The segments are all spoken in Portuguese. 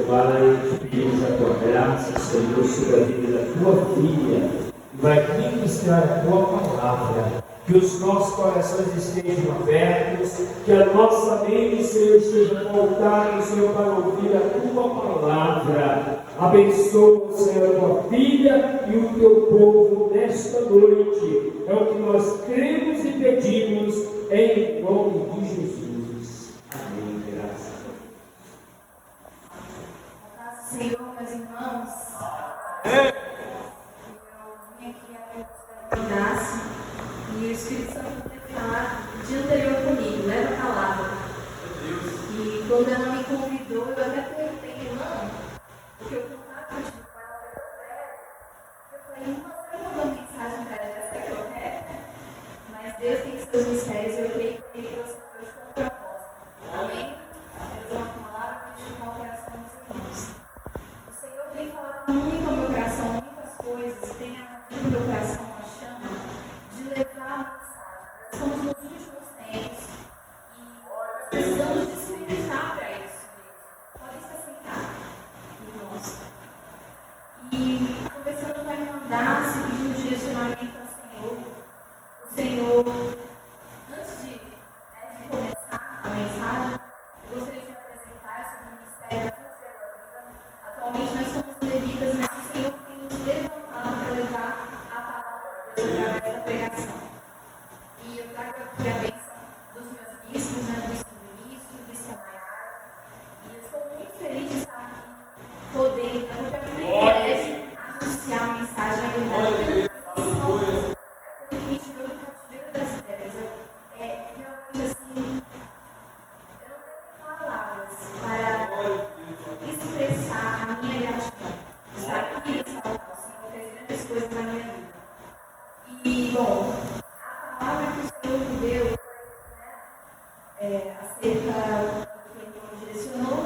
Pai, te pedimos a tua graça, Senhor, sobre a vida da tua filha, que vai ministrar a tua palavra. Que os nossos corações estejam abertos, que a nossa mente, Senhor, esteja voltada, Senhor, para ouvir a tua palavra. Abençoa, Senhor, a tua filha e o teu povo nesta noite. É o que nós cremos e pedimos em nome de Jesus. Amém. Graças a Deus. Senhor, meus irmãos, eu vim aqui a graça e o Espírito Santo tem falado o dia anterior comigo, leva a palavra. E quando ela me convidou, eu até perguntei, irmão, porque eu contato de ela, eu falei, irmã, você mandou uma mensagem para ela, essa que eu quero? Mas Deus tem seus mistérios, eu creio que Ele trouxe hoje com propósito. Amém? Deus é uma palavra que deixa o coração dos irmãos. O Senhor tem falado muito ao meu coração, muitas coisas, tem aqui no meu coração uma chama de levar a mensagem. Estamos nos últimos tempos e precisamos despertar para isso. Pode se assentar, irmãos. E começando com a irmandade, pedindo direcionamento ao Senhor. O Senhor, antes de começar a mensagem, eu gostaria de apresentar sobre o ministério da conservativa. Atualmente nós somos levitas, mas o Senhor tem nos levantado para levar a palavra de Deus através da pregação. E eu trago aqui a bênção dos meus bispos, né, do bispo Vinícius, do bispo Maiara. E eu estou muito feliz de estar aqui, podendo, porque é a primeira vez anunciar a mensagem da verdade. Me tirou do cativeiro das trevas. É realmente assim, eu não tenho palavras para expressar a minha gratidão. Estar aqui em Salvador, o Senhor fez grandes coisas na minha vida. E, bom, a palavra que o Senhor me deu, né, acerca do que Ele me direcionou,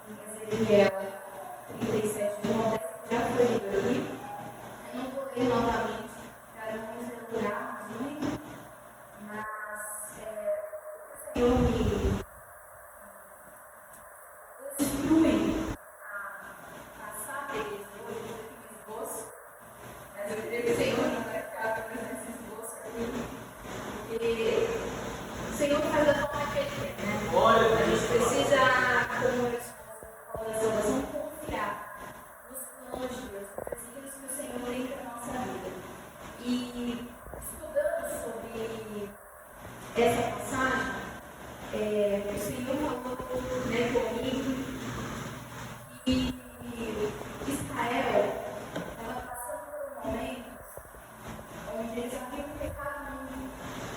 em Ezequiel 37, de 1 ao 10, já foi lido aqui. Eu não vou ler novamente, para não nos demorarmos muito, mas o Senhor me instrui a passar para eles hoje, aqui no esboço, mas eu queria que o Senhor não vai ficar fazendo esse esboço aqui, porque o Senhor faz a forma que Ele quer, né? A gente precisa, como eu falo da salvação, confiar nos planos de Deus, nos desígnios que o Senhor tem para a nossa vida. E estudando sobre essa passagem, o Senhor falou, né, comigo que Israel estava passando por um momento onde eles haviam pecado muito,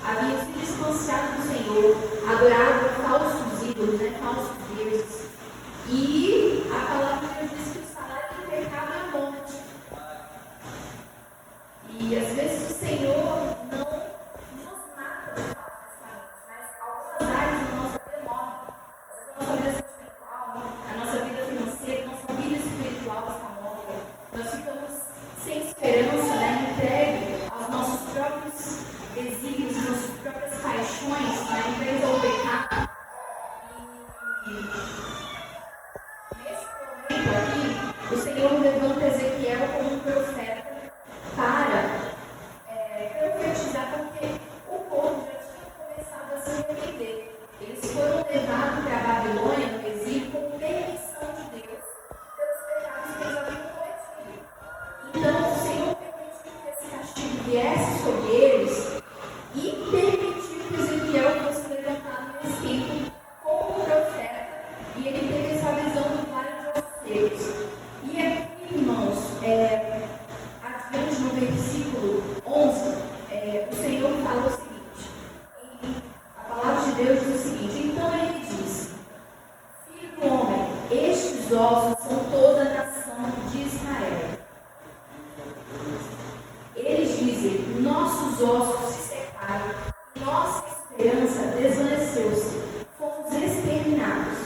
haviam se distanciado do Senhor, adorado falsos ídolos, né, falsos deuses. E a palavra de Deus diz que o salário do pecado é a morte. E às vezes o Senhor não nos mata de fato, mas algumas áreas da nossa vida morrem. Às vezes a nossa vida espiritual, a nossa vida financeira, a nossa vida espiritual está morta. Nós ficamos sem esperança, né? Entregue aos nossos próprios desígnios, às nossas próprias paixões, né? Entregue ao pecado. E nesse momento aqui, o Senhor levanta Ezequiel como um profeta para profetizar, porque o povo já tinha começado a se arrepender. Eles foram levados para a Babilônia, no exílio, com permissão de Deus, pelos pecados que eles haviam cometido. Então, o Senhor permitiu que esse castigo viesse sobre eles e permitiu que Ezequiel fosse levantado nesse tempo como profeta, e ele teve essa visão do vale de ossos secos. E aqui, irmãos, adiante no versículo 11, o Senhor fala o seguinte, a palavra de Deus diz o seguinte: então ele diz, filho do homem, estes ossos são toda a nação de Israel. Eles dizem, nossos ossos se separam, nossa esperança desvaneceu-se, fomos exterminados.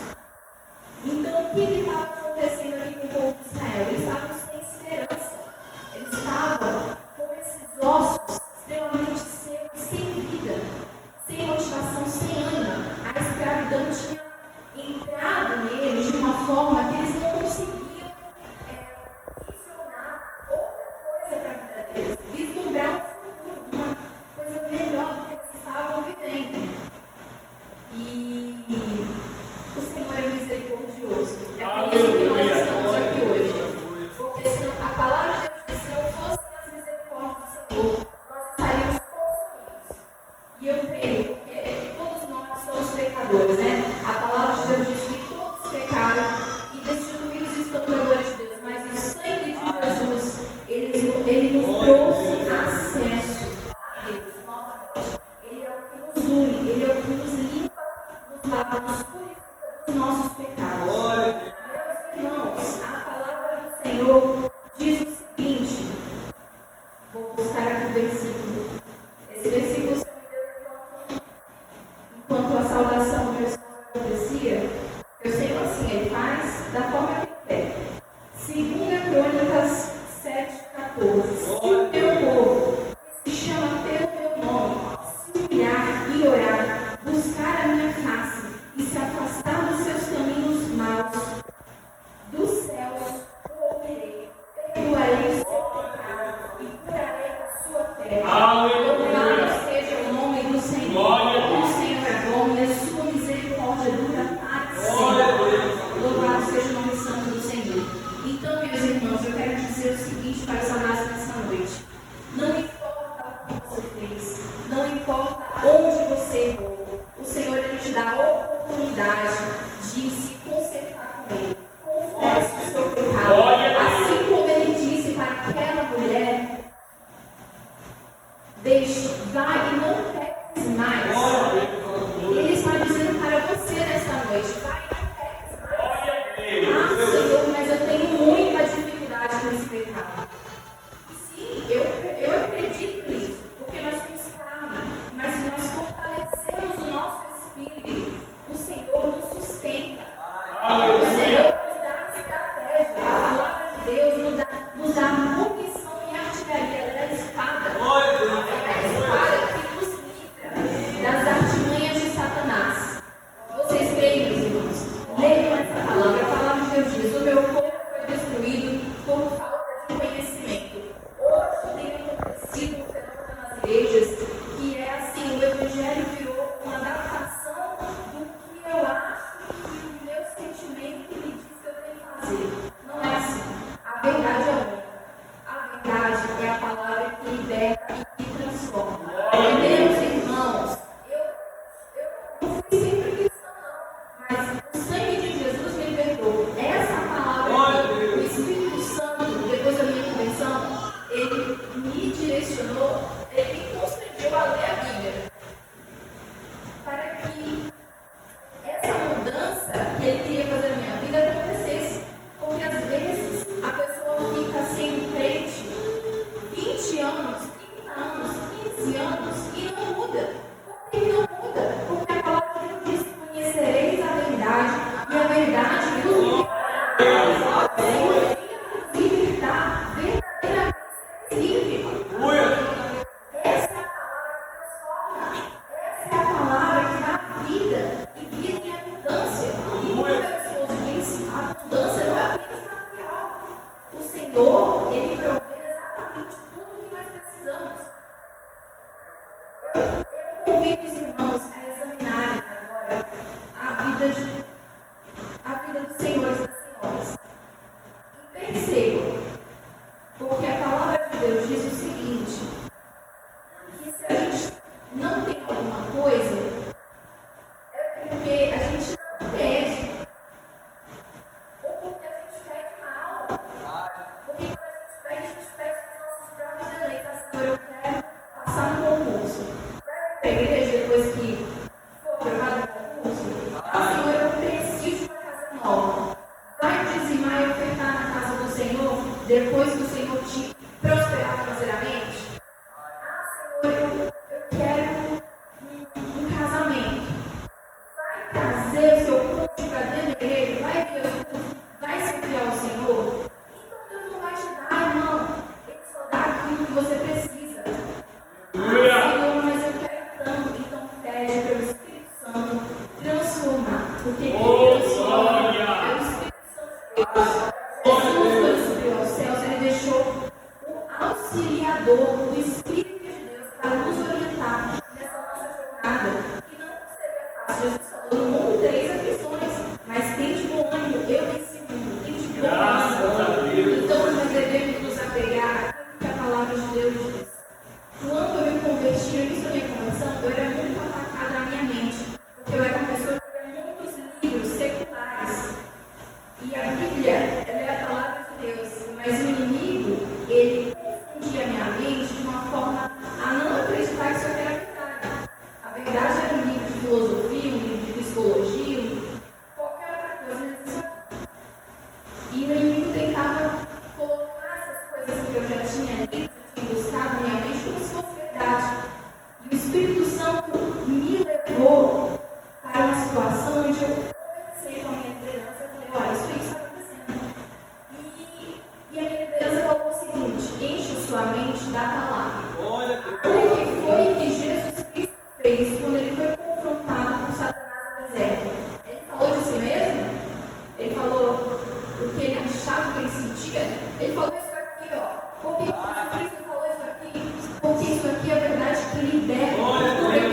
Então o que estava acontecendo aqui com o povo de Israel? Eles estavam sem esperança, eles estavam com esses ossos extremamente secos, sem vida, sem motivação, sem ânimo. A escravidão tinha entrado neles de uma forma que eles não diz: o meu povo foi destruído por falta de conhecimento. Hoje tem acontecido um fenômeno nas igrejas que é assim: o evangelho virou uma adaptação do que eu acho que o meu sentimento me diz que eu tenho que fazer. Não é assim. A verdade é outra. A verdade é a palavra que liberta e que transforma. Meus irmãos, eu não fui sempre cristã, não, mas o sangue de Jesus me libertou. Essa palavra, o Espírito Santo, depois da minha conversão, ele me direcionou, ele me constrangeu a ler a Bíblia. Para que essa mudança que ele queria fazer na minha vida acontecesse. Porque às vezes a pessoa fica sem crente 20 anos, 30 anos, 15 anos e não muda. Por que não muda? Porque a palavra de Deus diz: conhecereis a verdade e a verdade vos libertará. Verdadeiramente livre. Essa é a palavra que transforma. Essa é a palavra que dá vida e vida em abundância. E como meu esposo disse, a abundância não é apenas material. O Senhor, Ele provê exatamente tudo o que nós precisamos. Eu convido os irmãos a examinarem agora a vida dos senhores e das senhoras. E percebam, porque a palavra de Deus diz o seguinte: que se a gente não tem alguma coisa, é porque a gente não pede, ou porque a gente pede mal. Porque quando a gente pede com os nossos próprios deleites. Senhor, eu quero passar no concurso. Vai para a igreja depois que for aprovado o concurso? Senhor, eu preciso de uma casa nova. Vai dizimar e ofertar na casa do Senhor depois que o Senhor te prosperar financeiramente? Senhor, eu quero um casamento. Vai trazer o seu cônjuge para dentro da igreja? Vai ver os cultos? Vai servir ao Senhor? Então Deus não vai te dar, irmão. Ele só dá aquilo que você precisa. Senhor, mas eu quero tanto. Então pede pelo Espírito Santo transformar. Porque quem transforma é o Espírito Santo de Deus. Jesus, quando subiu aos céus, ele deixou o auxiliador, o Espírito de Deus, para nos orientar nessa nossa jornada. E não seria fácil. Jesus falou: no mundo tereis aflições, mas tem de bom ânimo. Eu venci o mundo. Tem de bom ânimo. Então nós devemos nos apegar àquilo que a palavra de Deus diz. Quando eu me converti, eu disse a minha conversão, eu era muito atacada na minha mente. Porque eu era uma pessoa que lia muitos livros seculares. E a Bíblia, ela é a palavra de Deus. Mas o inimigo, ele confundia a minha mente de uma forma a não acreditar que isso aqui era verdade. A verdade era um livro de filosofia, um livro de psicologia, qualquer outra coisa nesse sentido. E o inimigo tentava colocar essas coisas que eu já tinha lido, tinha buscado na minha mente, como se fosse verdade. E o Espírito Santo me levou para uma situação onde eu conversei com a minha liderança. Eu falei: olha, isso está acontecendo. E a minha liderança falou o seguinte: enche sua mente da palavra. O que foi que Jesus Cristo fez quando ele foi confrontado com Satanás no deserto? Ele falou de si mesmo? Ele falou o que ele achava, o que ele sentia? Ele falou isso aqui, ó. Por que Jesus Cristo falou isso aqui? Porque isso aqui é a verdade que liberta. Que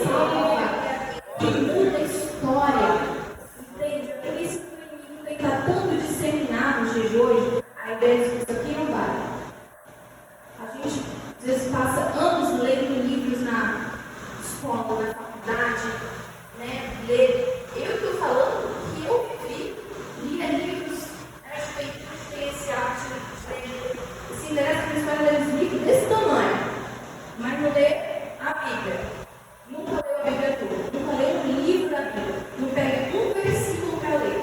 salva, que muda a história. Entende? É por isso que o inimigo tenta tanto disseminar nos dias de hoje a ideia de que isso aqui não vale. A gente, às vezes, passa anos lendo livros na escola, na faculdade, né? Eu estou falando que eu vivi, lia livros a respeito de experienciais, se interessa por história de livros desse tamanho, mas não lê a Bíblia. Nunca leu a Bíblia toda, nunca leu um livro da Bíblia, não pega um versículo para ler.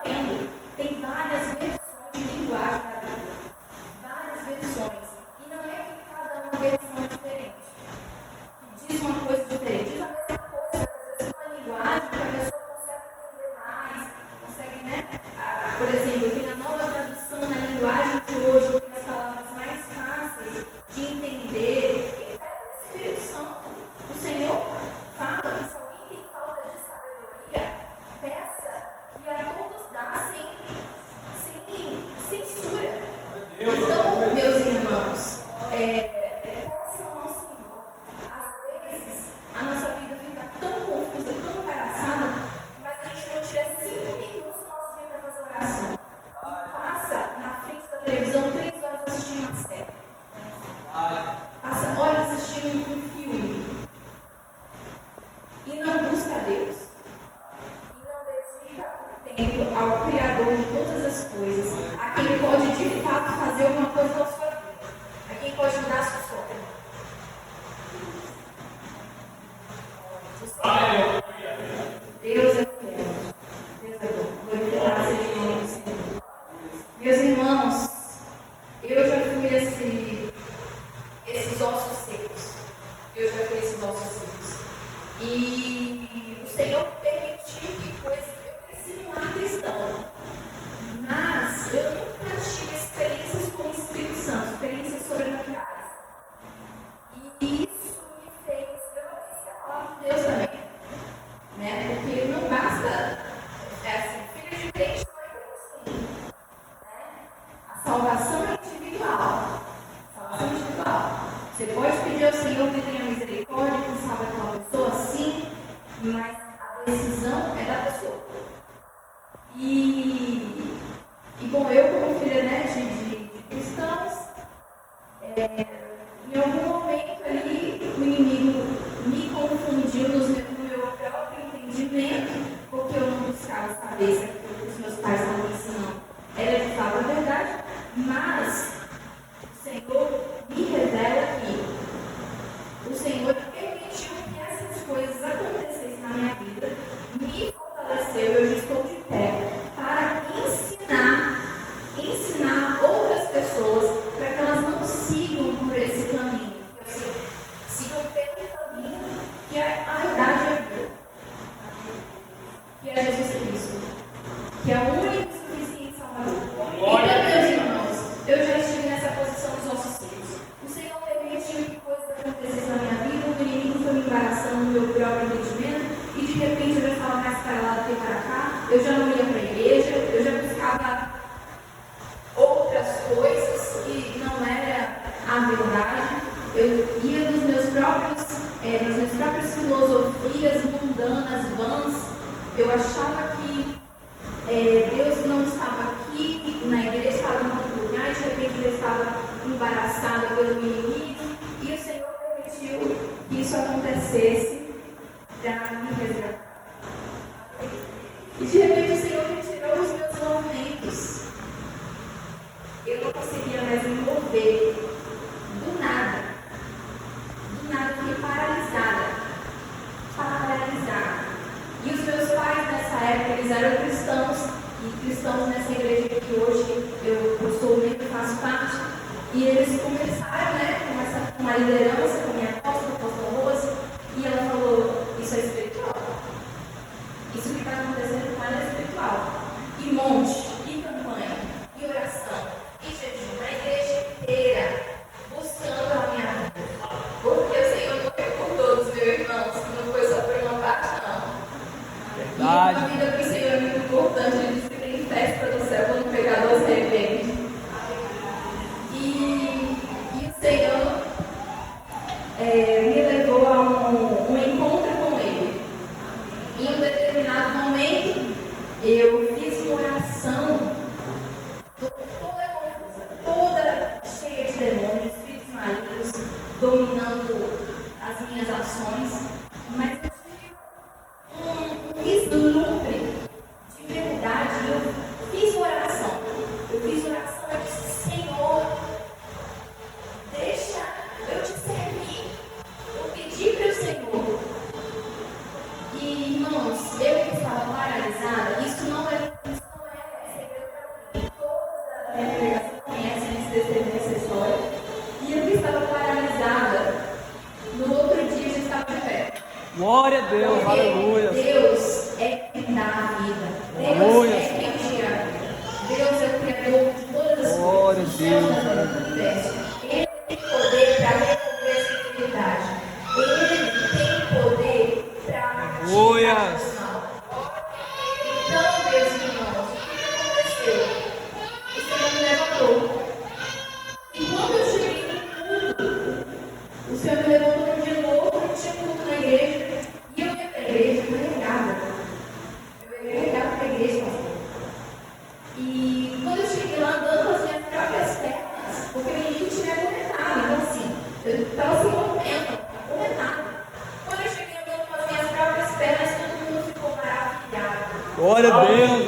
Eu entendo, tem várias versões de linguagem da Bíblia. reconhecendo ao Criador de todas as coisas, a quem pode de fato fazer alguma coisa na sua vida, a quem pode mudar a sua história. Deus é fiel. Deus é bom. Glorificado seja o nome do Senhor. Meus irmãos, eu já fui esses ossos secos. Eu já fui esses ossos secos. E o Senhor permitiu que coisas. Eu cresci num lar cristão. Mas eu nunca tive experiências com o Espírito Santo, experiências sobrenaturais. E isso me fez. Eu não conhecia a palavra de Deus também. Né? Porque não basta. Filho de crente não é assim. Né? A salvação é individual. Salvação individual. Você pode pedir ao Senhor que tenha misericórdia, que salve aquela pessoa, sim, mas a decisão é da pessoa. E bom, eu como filha, né, de cristãos, em algum momento ali o inimigo me confundiu no meu próprio entendimento, porque eu não buscava saber se aquilo que os meus pais estavam me ensinando era de fato a verdade, mas o Senhor me revela que o Senhor permitiu que essas coisas acontecessem na minha vida, me fortaleceu, eu já estou de pé, para ensinar outras pessoas para que elas não sigam por esse caminho, sigam pelo caminho que a verdade é a vida, que é Jesus Cristo, que é o único e suficiente Salvador. Então, meus irmãos, eu já estive nessa posição dos ossos secos. O Senhor permitiu que coisas acontecessem na minha vida, o inimigo foi me embaraçando no meu próprio entendimento, e de repente eu já falava mais para lá do que para cá, eu já não ia para a igreja, eu já buscava outras coisas que não era a verdade, eu ia nas minhas próprias filosofias mundanas, vãs, eu achava que Deus não estava aqui, na igreja estava em outro lugar, e de repente eu estava embaraçada pelo inimigo, e o Senhor permitiu que isso acontecesse para me resgatar. E de repente o Senhor me tirou os meus movimentos. Eu não conseguia mais me mover. Do nada. Eu fiquei paralisada. E os meus pais nessa época, eles eram cristãos, e cristãos nessa igreja que hoje eu sou membro, faço parte, e eles conversaram, né, com a liderança, com a minha apóstola Rose, e ela falou, isso é espiritual. Isso que está acontecendo com ela é espiritual. E monte, e campanha, e oração, e jejum, a igreja inteira, buscando a minha vida. Porque o Senhor não foi por todos, meus irmãos, não foi só por uma parte, não. Verdade. E uma vida para o Senhor é muito importante, ele disse que tem festa do céu quando o pecador se arrepende. E o Senhor me levou a um encontro com Ele. Em um determinado momento, eu fiz uma oração toda confusa, toda cheia de demônios, espíritos malignos, dominando as minhas ações, mas eu tive um vislumbre de verdade. Eu fiz oração, eu disse, Senhor, deixa eu te servir. Eu pedi para o Senhor. E, irmãos, eu que estava paralisada, isso não é segredo para mim. Toda a minha congregação conhece essa história. E eu que estava paralisada, no outro dia eu já estava de pé. Glória a Deus, Porque aleluia. Deus é quem dá a vida. Deus Aleluia. é quem tira a vida. Deus é o Criador de todas as Glória coisas. a Deus. Deus do universo. Ele tem poder para resolver essa enfermidade. Ele tem poder para Aleluia. tirar o mal. Então, meus irmãos, o que aconteceu? O Senhor me levantou. E quando eu cheguei no culto, o Senhor me levantou um dia no outro, tinha culto na igreja. E eu ia para a igreja carregada. Eu ia carregada para a igreja, pastor. E quando eu cheguei lá andando com as minhas próprias pernas, porque o inimigo tinha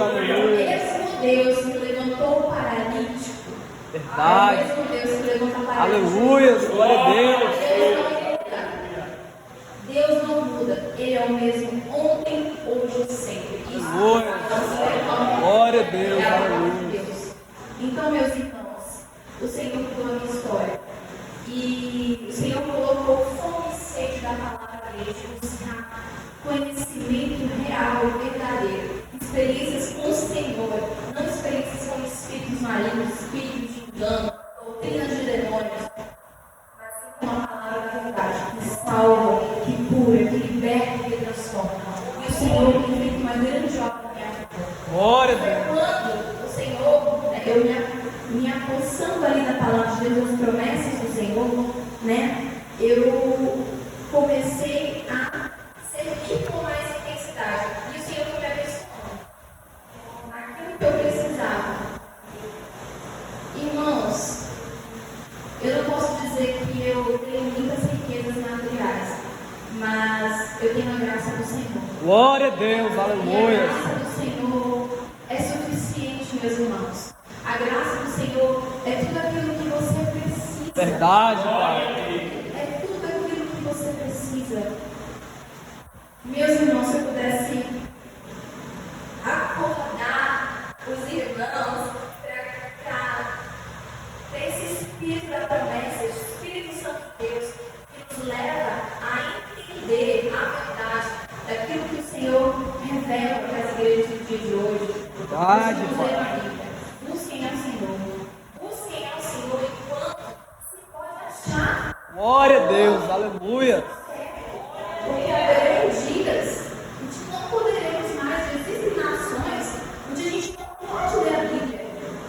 aleluia. mesmo Deus que levantou o paralítico, é o Verdade. mesmo Deus que levanta o paralítico. Aleluia. Glória a Deus. Deus não muda. Ele é o mesmo ontem, hoje e sempre. Isso Aleluia. Glória a Deus. é a palavra de Aleluia. Deus. Então, meus irmãos, o Senhor mudou a minha história. E o Senhor colocou fome e sede da palavra dele, de buscar conhecimento real e verdadeiro. Experiências com o Senhor, não experiências com espíritos malignos, espíritos de engano, doutrinas de demônios, mas sim com uma palavra da verdade que salva, que cura, que liberta e que transforma. E o Senhor tem feito uma grande obra na minha vida. Glória a Foi Deus. quando o Senhor, eu me apossando ali na palavra de Deus, as promessas do Senhor, né? Eu comecei a servir com mais intensidade. E o Senhor foi me abençoando. Aquilo que eu precisava. Irmãos, eu não posso dizer que eu tenho muitas riquezas materiais, mas eu tenho a graça do Senhor. Glória a Deus. E a Aleluia. graça do Senhor é suficiente, meus irmãos. A graça do Senhor é tudo aquilo que você precisa. Verdade, Pai. É tudo aquilo que você precisa. Meus irmãos, se eu pudesse acordar os irmãos para esse Espírito da promessa, esse Espírito Santo de Deus, que nos leva a entender a verdade daquilo que o Senhor revela para as igrejas do dia de hoje. Verdade, Nós vamos Pai. ler a Bíblia. Busquem ao Senhor. Busquem ao Senhor enquanto se pode achar. Glória a Deus. Aleluia. Porque haverão dias onde não poderemos mais. Existem nações onde a gente não pode ler a Bíblia.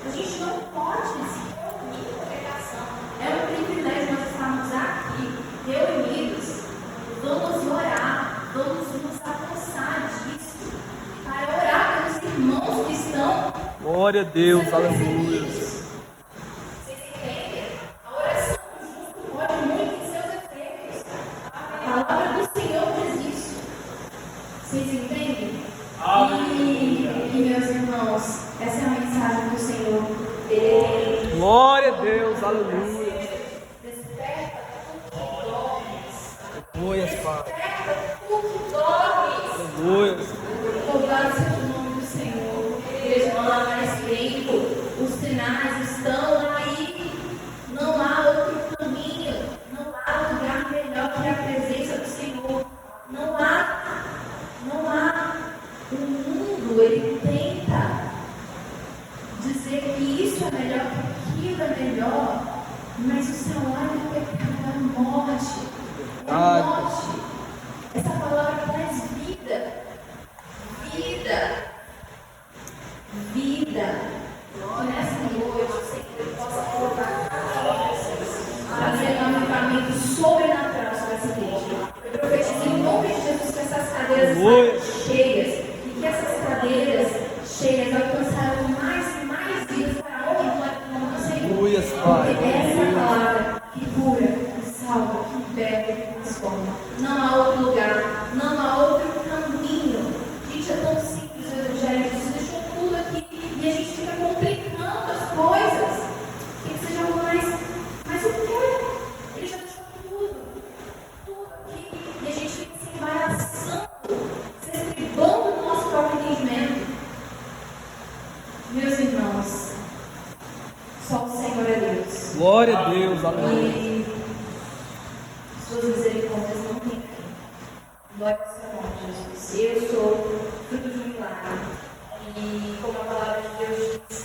A gente não pode se reunir em congregação. É um privilégio nós estarmos aqui, reunidos. Vamos orar, vamos nos apossar disso, para orar pelos irmãos que estão. Glória a Deus. Aleluia. Vocês entendem? A oração do justo pode muito em seus efeitos. A palavra do Senhor diz isso. Vocês entendem? E meus irmãos, essa é a mensagem que o Senhor tem. Glória a Deus. Aleluia. Desperta tu que dormes. Aleluia, Pai. Desperta tu que dormes. Aleluia. Louvado seja o nome do Senhor. Igreja, não há mais tempo. Os sinais estão aí. Não há outro caminho. Não há lugar melhor que a presença do Senhor. Não há. O mundo, ele tenta dizer que isso é melhor, que aquilo é melhor. Mas o salário do pecado é a morte. É a morte. Essa palavra traz vida. Vida. Que nessa noite o Senhor possa colocar cada um de vocês, trazer um avivamento sobrenatural sobre essa igreja. Eu profetizo em nome de Jesus que essas cadeiras Aleluia. sejam cheias e que essas cadeiras cheias alcançarão mais e mais vidas para a honra e glória do nome do Senhor. Aleluia, Pai. Porque essa é a palavra que cura, que salva, que liberta, que transforma. Não há outro lugar, não há outro caminho. Gente, é tão simples o Evangelho. Jesus deixou tudo aqui e a gente fica complicando as coisas. Tem que seja algo mais o quê? Ele já deixou tudo aqui e a gente fica se embaraçando, se estribando no nosso próprio entendimento. Meus irmãos, só o Senhor é Deus. Glória a Deus. Aleluia. E suas misericórdias não têm fim. Glória ao seu nome, Jesus. Eu sou fruto de um milagre. E como a palavra de Deus diz,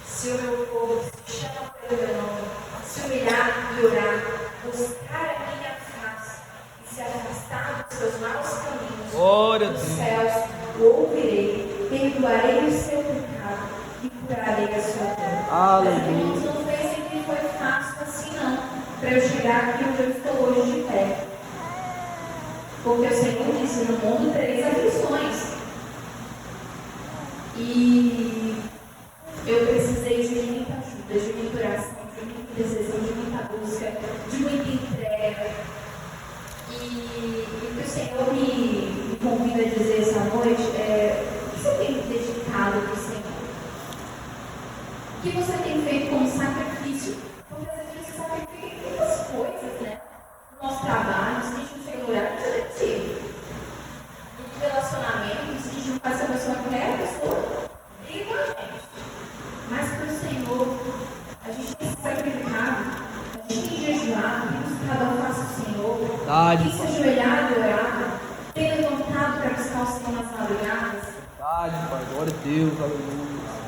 se o meu povo se chama pelo meu nome, se humilhar e orar, buscar a minha face e se afastar dos seus maus caminhos, Glória a dos Deus. céus o ouvirei, perdoarei o seu pecado e curarei a sua dor. Aleluia. Não foi sempre foi fácil assim não, para eu chegar aqui onde eu estou hoje de pé. Porque o Senhor disse, no mundo tereis aflições. E eu precisei de muita ajuda, de muita oração, de muita decisão, de muita busca, de muita entrega. E o que o Senhor me convida a dizer essa noite é: o que você tem dedicado para o O que você tem feito como sacrifício? Porque às vezes a gente sacrifica em muitas coisas, né? No nosso trabalho, se a gente não chega no horário, a gente é demitido. No relacionamento, se a gente não faz a pessoa quer, a pessoa briga com a gente. Mas para o Senhor, a gente tem se sacrificado, a gente tem jejuado, tem buscado a face do Senhor, Verdade. tem se ajoelhado e orado, tem levantado para buscar o Senhor nas madrugadas. Verdade, Pai. Glória a Deus. Aleluia.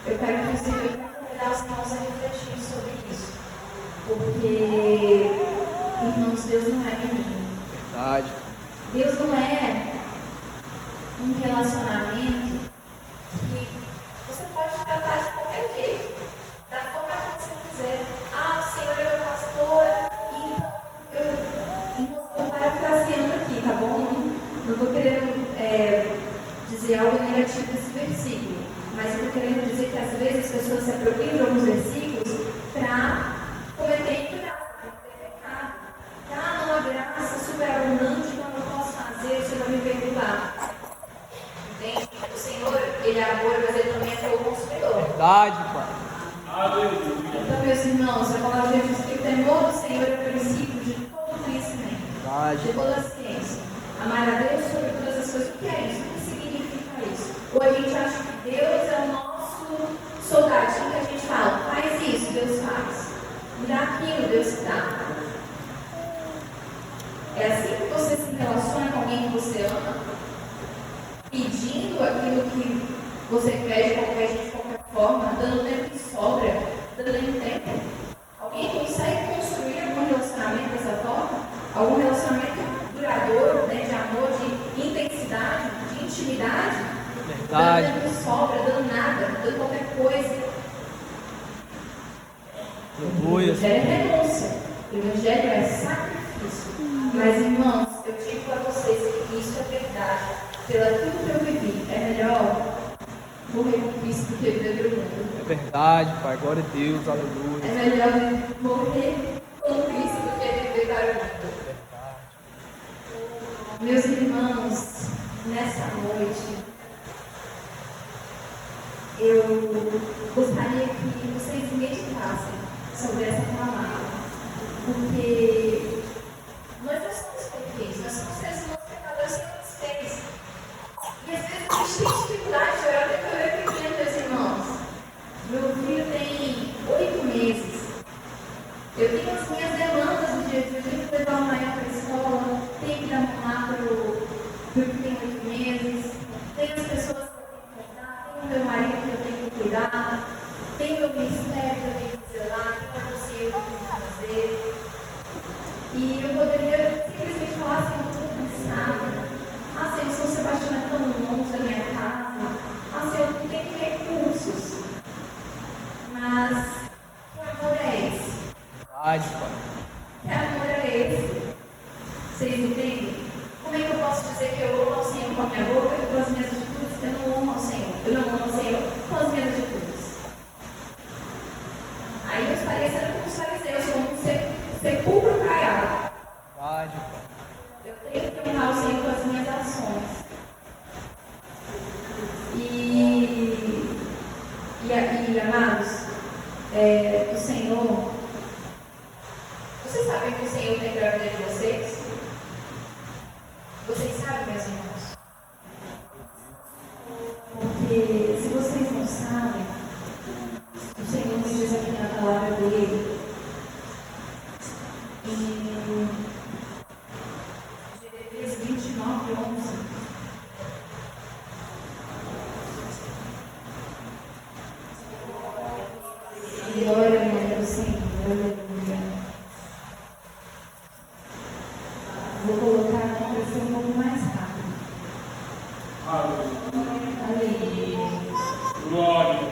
Eu quero convidar os irmãos a refletir sobre isso. Porque, irmãos, Deus não é menino. Verdade. Deus não é um relacionamento que você pode tratar de qualquer jeito, da forma que você quiser. Ah, o Senhor é meu pastor, e eu estou parafraseando aqui, tá bom? Não estou querendo dizer algo negativo desse versículo, mas eu estou querendo dizer que às vezes as pessoas se apropriam de alguns versículos para cometer graça, cometer pecado. Ah, não há graça superabundante, então eu posso fazer, você vai me perdoar. Entende? O Senhor, Ele é amor, mas Ele também é fogo consumidor. Verdade, Pai. Então, meus irmãos, a palavra de Deus diz que o temor do Senhor é o princípio de todo conhecimento, Verdade, de toda Pai. a ciência. Amar a Deus sobre todas as coisas. O que é isso? O que significa isso? Ou a gente acha que Deus é o nosso soldadinho que a gente fala, faz isso, Deus faz. Me dá aquilo, Deus dá. É assim que você se relaciona com alguém que você ama? Pedindo aquilo que você pede de qualquer jeito, de qualquer forma, dando tempo que sobra, dando tempo. Alguém consegue construir algum relacionamento dessa forma? Algum relacionamento duradouro, né, de amor, de intensidade, de intimidade? Verdade. Dando tempo que sobra, dando nada, dando qualquer coisa. O Aleluia. Evangelho é renúncia, o Evangelho é sacrifício. Mas, irmãos, eu digo para vocês que isso é verdade. Pelaquilo que eu vivi, é melhor morrer com Cristo do que viver pelo mundo. É verdade, Pai. Glória a Deus. É Aleluia. melhor morrer com Cristo do que viver para o mundo. Meus irmãos, nessa noite, eu gostaria que vocês meditassem sobre essa palavra, porque nós não somos perfeitos, nós somos seres humanos pecadores sem fez. E às vezes a gente tem dificuldade de orar, porque eu acredito, meus irmãos. Meu filho tem 8 meses. Eu tenho as minhas demandas no dia de hoje, eu tenho que levar o maior para a escola, tenho que dar mamar para o que tem 8 meses, tenho as pessoas que eu tenho que cuidar, tenho o meu marido que eu tenho que cuidar, tenho o meu ministério que eu tenho que zelar, tenho a você que eu tenho que fazer. E eu poderia simplesmente falar assim, eu estou cansada. Ah, Senhor, São Sebastião é tão longe da minha casa. Ah, Senhor, não tem recursos. Mas que amor é esse? Verdade, Pai. Que amor é esse? Vocês entendem? Como é que eu posso dizer que eu amo ao Senhor com a minha boca e com as minhas atitudes? Eu não amo ao Senhor. Eu não amo ao Senhor com as minhas atitudes. Aí eu estaria sendo como os fariseus, como um sepulcro caiado. Verdade, Pai. Eu tenho que honrar o Senhor com as minhas ações. E amados, o Senhor, vocês sabem que o Senhor tem para a vida de vocês? Vocês sabem, meus irmãos? Porque se vocês não sabem, o Senhor nos diz aqui na palavra dele, em Jeremias 29:11. Glória ao nome do Senhor, aleluia. Vou colocar aqui para ser um pouco mais rápido. Aleluia. Glória.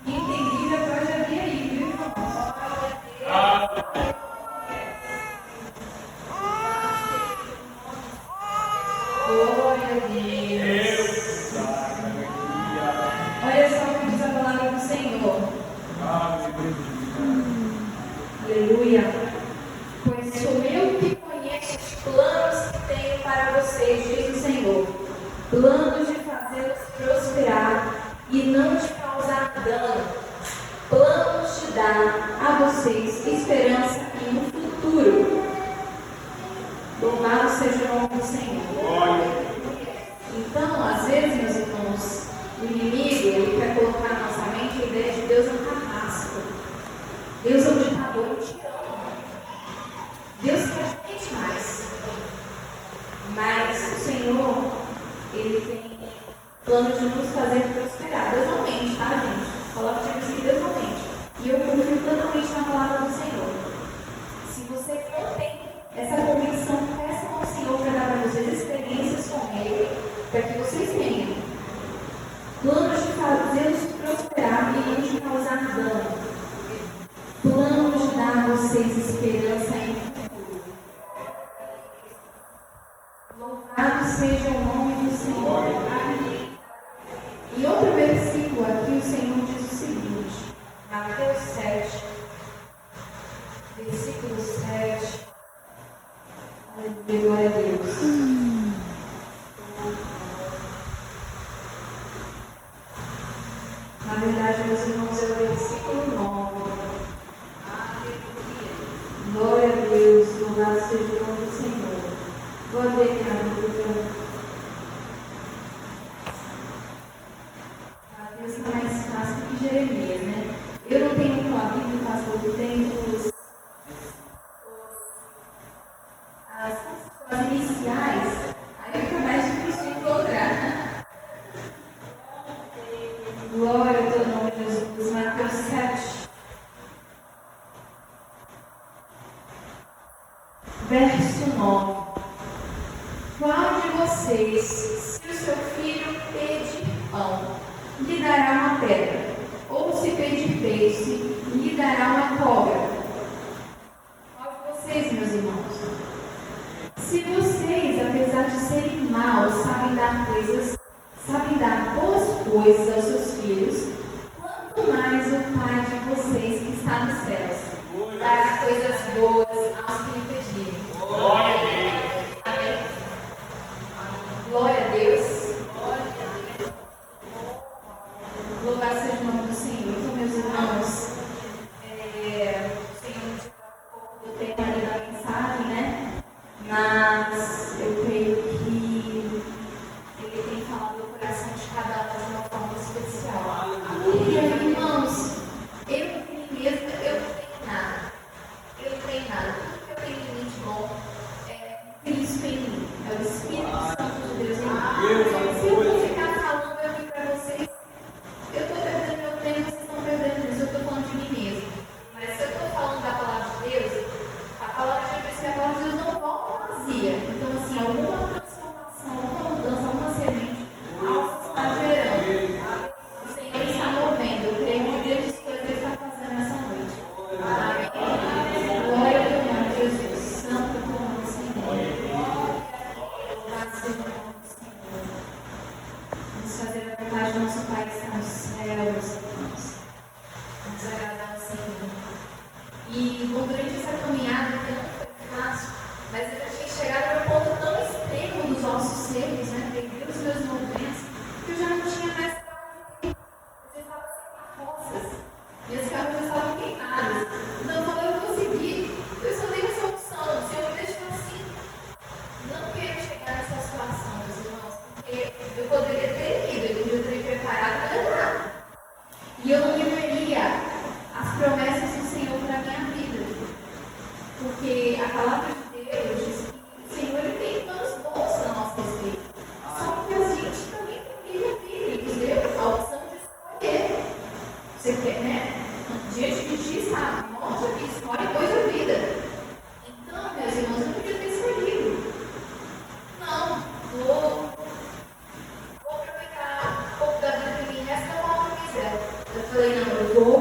Entendi, já pode abrir aí, viu, irmão? Glória a Deus. Olha só o que diz a palavra do Senhor. Aleluia. Pois sou eu que conheço os planos que tenho para vocês, diz o Senhor. Planos de fazê-los prosperar e não de causar dano. vocês esperança e um futuro. Louvado seja o nome do Senhor. Então, às vezes, meus irmãos, o inimigo, ele quer colocar na nossa mente a ideia de Deus é um carrasco. Deus é um ditador, um tirano. Deus quer a gente mais. Mas o Senhor, ele tem plano de nos fazer prosperar. Deus não mente, tá, gente? Coloca assim, Deus não mente. E eu confio totalmente na palavra do Senhor. Se você não tem essa convicção, peça ao Senhor para dar para vocês experiências com Ele, para que vocês tenham planos de fazê-los prosperar e não de causar dano. Planos de dar a vocês esperança em futuro. Louvado seja o nome do Senhor. Amém. E outro versículo aqui, o Senhor diz o seguinte, Mateus 7, versículo 7. Aleluia, glória a Deus. Na verdade, meus irmãos, é o versículo 9. Glória a Deus, louvado seja o nome do Senhor. Vou abrir aqui na Bíblia. Mateus está mais fácil que Jeremias, né? Eu não tenho com a Bíblia, pastor, eu tenho as iniciais, aí fica mais difícil de encontrar. Glória ao teu nome, Jesus. Mateus 7. Verso 9. Qual de vocês, se o seu filho pedir pão, lhe dará uma pedra? Ou se pedir peixe, lhe dará uma cobra? Qual de vocês, meus irmãos? Se vocês, apesar de serem maus, sabem dar boas coisas aos seus filhos, quanto mais o Pai de vocês que está nos céus dará coisas boas aos que lhe pedirem. Glória a Deus. Amém. Glória a Deus. Louvado seja o nome do Senhor. Então, meus irmãos, o Senhor nos deu um pouco do tema ali da mensagem, né? Mas eu creio que Ele tem falado no coração de cada um de uma forma especial. E aí, irmãos, eu mesmo, eu não tenho nada. Eu não tenho nada. Tudo que eu tenho de muito bom é Cristo em mim. É o Espírito Santo de Deus em mim. Se eu for ficar falando aqui para vocês, eu estou perdendo meu tempo, vocês estão perdendo isso. Eu estou falando de mim mesmo. Mas se eu estou falando da palavra de Deus, a palavra de Deus diz que a palavra de Deus não volta vazia. Então, assim, alguma transformação, alguma mudança, alguma semente, algo está gerando. O Senhor está movendo. Eu creio que grandes coisas Ele está fazendo nessa noite. Amém. Glória ao teu nome, Jesus. Santo é o teu nome, Senhor. Louvado seja o nome do Senhor. Vamos fazer a vontade do nosso Pai que está nos céus, irmãos. Vamos agradar ao Senhor. E durante essa caminhada, que não foi fácil, mas eu já tinha chegado a um ponto tão extremo dos ossos secos, né? Perdi os meus movimentos, que eu já não tinha mais para onde ir. Eu já estava sem forças. Minhas pernas já estavam queimadas. Então, quando eu consegui, eu só dei uma solução. O Senhor me deixou assim. Não quero chegar nessa situação, meus irmãos, porque eu poderia ter ido, eu poderia ter preparado para nada. E eu não viveria as promessas do Senhor para a minha vida. Porque a palavra de Deus diz que o Senhor Ele tem planos bons a nosso respeito. Só que a gente também vive a vida. Ele nos deu a opção de escolher. Você quer, né? Diante de ti está a morte, escolhe coisa a vida. Então, meus irmãos, eu não podia ter escolhido. Não, vou aproveitar um pouco da vida que me resta para uma quiser. Eu falei, não, eu vou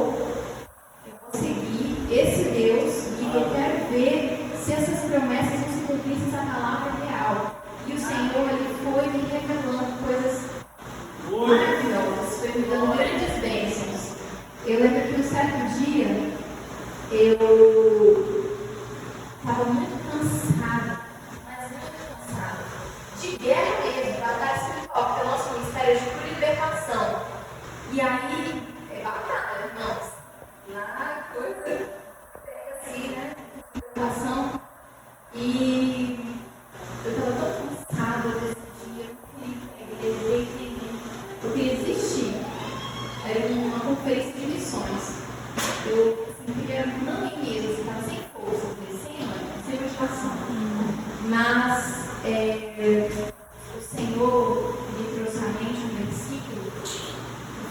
seguir esse Deus e eu quero ver se essas promessas vão se cumprir, se essa palavra é real. E o Senhor, Ele foi me revelando coisas maravilhosas, foi me dando grandes bênçãos. Eu lembro que um certo dia, eu estava muito cansada, mas muito cansada, de guerra mesmo, batalha espiritual, porque o nosso ministério é de pura libertação. E aí, é batalha, irmãos. Lá, coisa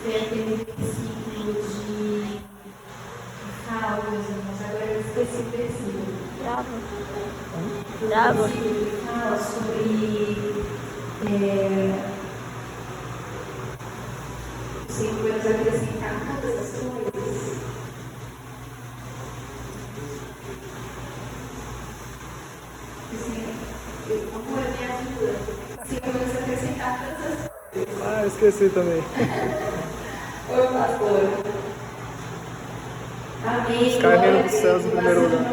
Vem aquele versículo de Fala, meus irmãos, agora eu esqueci o versículo. Bravo. O versículo que fala sobre o Senhor vai nos acrescentar todas as coisas. Amor, me ajuda. O Senhor vai nos acrescentar todas as coisas. Ah, eu esqueci também. Oi, pastor. Amém. Buscar o reino dos céus em primeiro lugar.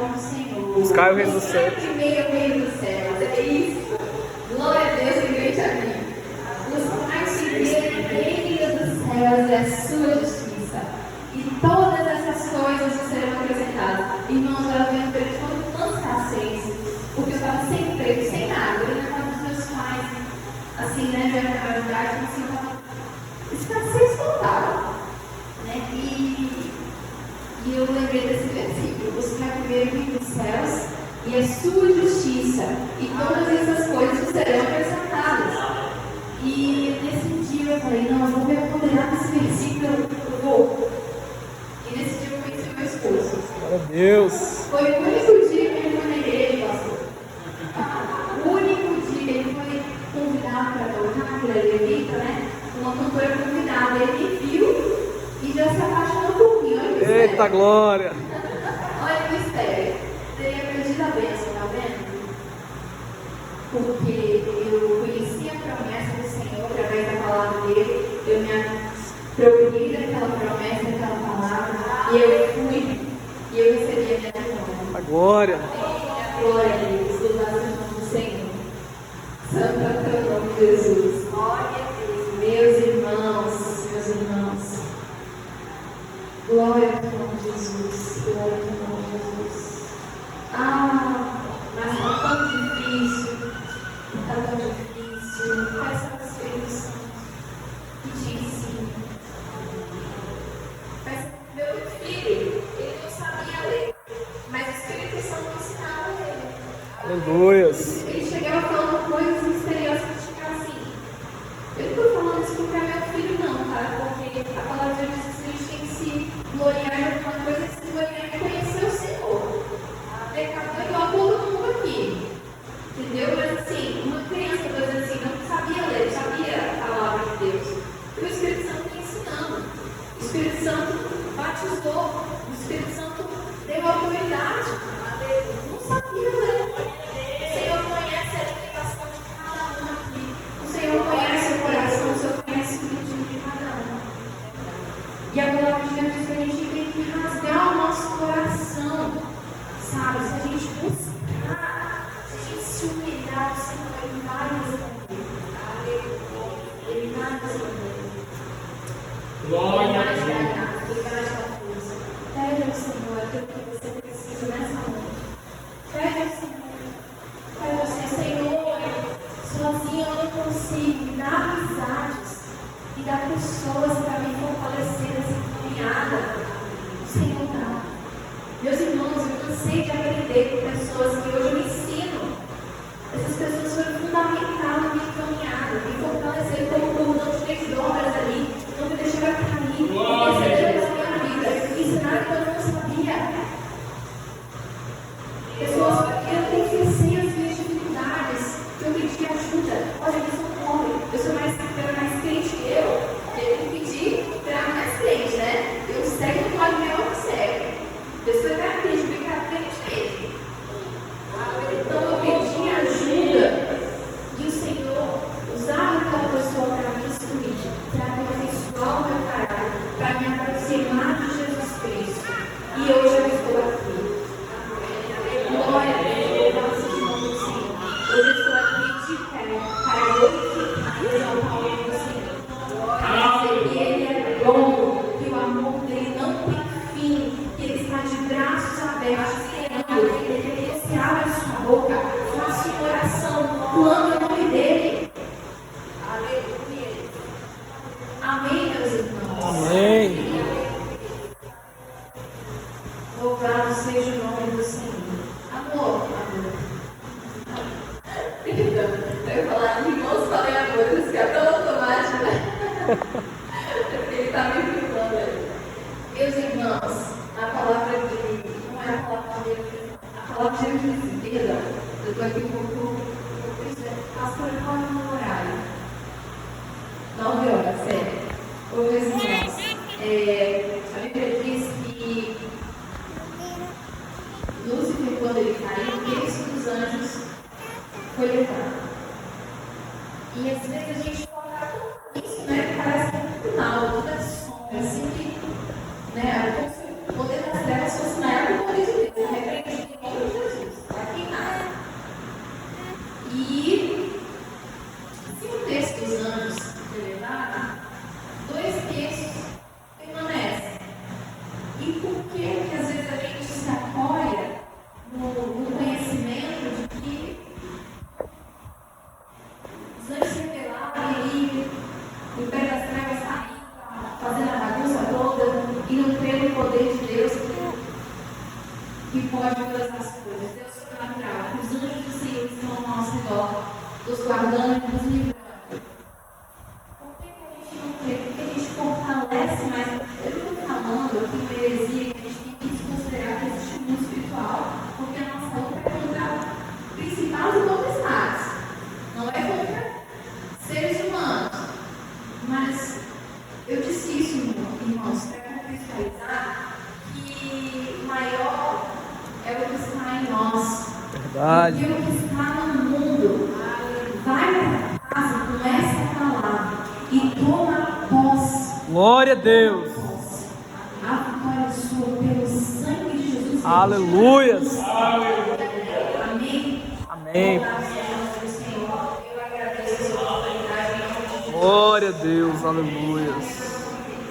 Buscar o reino dos céus. Primeiro o reino dos céus. É isso. Glória a Deus, igreja amém. Buscar primeiro o reino dos céus é a sua justiça. E todas essas coisas serão acrescentadas. Irmãos, eu venho perguntando tanta escassez. Porque eu estava sem emprego, sem nada. Eu na casa dos meus pais. Assim, né? Já na verdade, assim, eu estava escassez total. Né? E eu lembrei desse versículo: buscar primeiro o reino dos céus e a sua justiça, e todas essas coisas serão acrescentadas. E nesse dia eu falei: não, eu vou me apoderar desse versículo, eu vou. E nesse dia eu conheci meu esposo. Glória a Deus. Foi o único dia que ele foi na igreja, pastor. O único dia que ele foi convidado para tocar, que ele é levita, né? Uma cantora convidada. Ele me viu e já se apaixonou por mim. Olha o mistério. Eita glória. Olha o mistério. Teria perdido a bênção, tá vendo? Porque eu conheci a promessa do Senhor através da palavra dele. Eu me apropriei daquela promessa, daquela palavra. E eu fui. E eu recebi a minha vitória. A glória. Glória a Deus. Louvado seja o nome do Senhor. Santo é o nome de Jesus. Glória a Deus. Meus irmãos, meus irmãos. Glória ao nome de Jesus. Glória ao nome de Jesus. Ah, mas está tão difícil. Está tão difícil. Peça ao Espírito Santo que te ensine. Peça ao meu filho. Ele não sabia ler, mas o Espírito Santo ensinava ele. Aleluias. Ele chegava falando coisas misteriosas que ficava assim. Eu não estou falando isso porque é meu filho, não, tá? Porque a palavra de Deus diz que a gente tem que se gloriar em alguma coisa, que se gloriar em conhecer o Senhor. Pecador igual todo mundo aqui. Entendeu? Mas assim, uma criança, por exemplo, assim, não sabia ler, sabia a palavra de Deus. E o Espírito Santo está ensinando. O Espírito Santo batizou. O Espírito Santo deu autoridade. Não sabia ler. O Senhor conhece a limitação de cada um aqui. O Senhor conhece o coração, o Senhor conhece o sentido de cada um. E a palavra de Deus diz que a gente tem que rasgar o nosso coração. Sabe, se a gente buscar, se a gente se humilhar, o Senhor vai nos responder. Ele vai nos responder. Glória a Deus. Ele vai nos dar força. Pede ao Senhor aquilo que você precisa nessa noite. Pede ao Senhor. Pede ao Senhor. Sozinho eu não consigo me dar amizades e dar pessoas para me fortalecer nessa caminhada. O Senhor dá. Meus irmãos, eu cansei de aprender com pessoas que hoje eu ensino. Essas pessoas foram fundamentais na minha caminhada, me fortaleceram como cordão de 3 horas ali, não me deixaram cair, me receberam na minha vida, me ensinaram que eu não sabia. Pessoas que eu confessei as minhas dificuldades, que eu pedi ajuda. Olha, eles não podem, eu sou mais crente que eu pedi para mais crente, né? Eu cego não pode melhor que cego. Pessoa que era crente, porque era crente mesmo. Então eu pedi ajuda e o Senhor usava aquela pessoa para me instruir, para aperfeiçoar o meu caráter, para me aproximar de Jesus Cristo. E hoje eu estou aqui. Glória a Deus, nosso nome do Senhor. Hoje eu estou aqui de pé para glorificar e exaltar o nome do Senhor. Para dizer que Ele é bom, que o amor dele não tem fim, que Ele está de braços abertos, esperando que você abra sua boca, faça uma oração, clame o nome dele. Aleluia. Amém, meus irmãos. Amém. Louvado seja o nome do Senhor. Amor. Eu ia falar, irmãos, falei amor, isso que é tão automático, né? Porque ele está irmãos, a palavra que não é a palavra dele, a palavra de vida, eu estou aqui um pouco, pastor, qual é o meu horário? 9 horas, sério. Ô, meus irmãos, a Bíblia diz que Lúcifer, quando ele caiu, o terço dos anjos foi levado. E às vezes a gente foca nisso, né? Parece que é no final, tudo é sombra, assim que, né? Como se o poder das trevas fosse maior que o poder de Deus. Repreendido em nome de Jesus. Aqui nada. E se o terço dos anjos foi levado, 2 terços permanecem. E por que às vezes a gente se apoia no conhecimento de que os anjos se rebelaram e o império das trevas está aí, fazendo a bagunça toda e não crê no poder de Deus que pode todas as coisas, Deus sobrenatural, que os anjos do Senhor estão ao nosso redor, nos guardando e nos livrando. Por que a gente não crê? Porque a gente fortalece mais. Eu não estou falando aqui uma heresia que a gente tem que desconsiderar que existe um mundo espiritual, porque a nossa luta é contra principais e potestades, não é contra seres humanos. Mas eu disse isso, irmãos, para contextualizar que o maior é o que está em nós. Verdade. E o que está no mundo vai para casa com essa palavra e toma posse. Glória a Deus. A vitória sua pelo sangue de Jesus. Aleluias. Amém. Amém. Eu agradeço a sua oportunidade. Glória a Deus. Aleluias.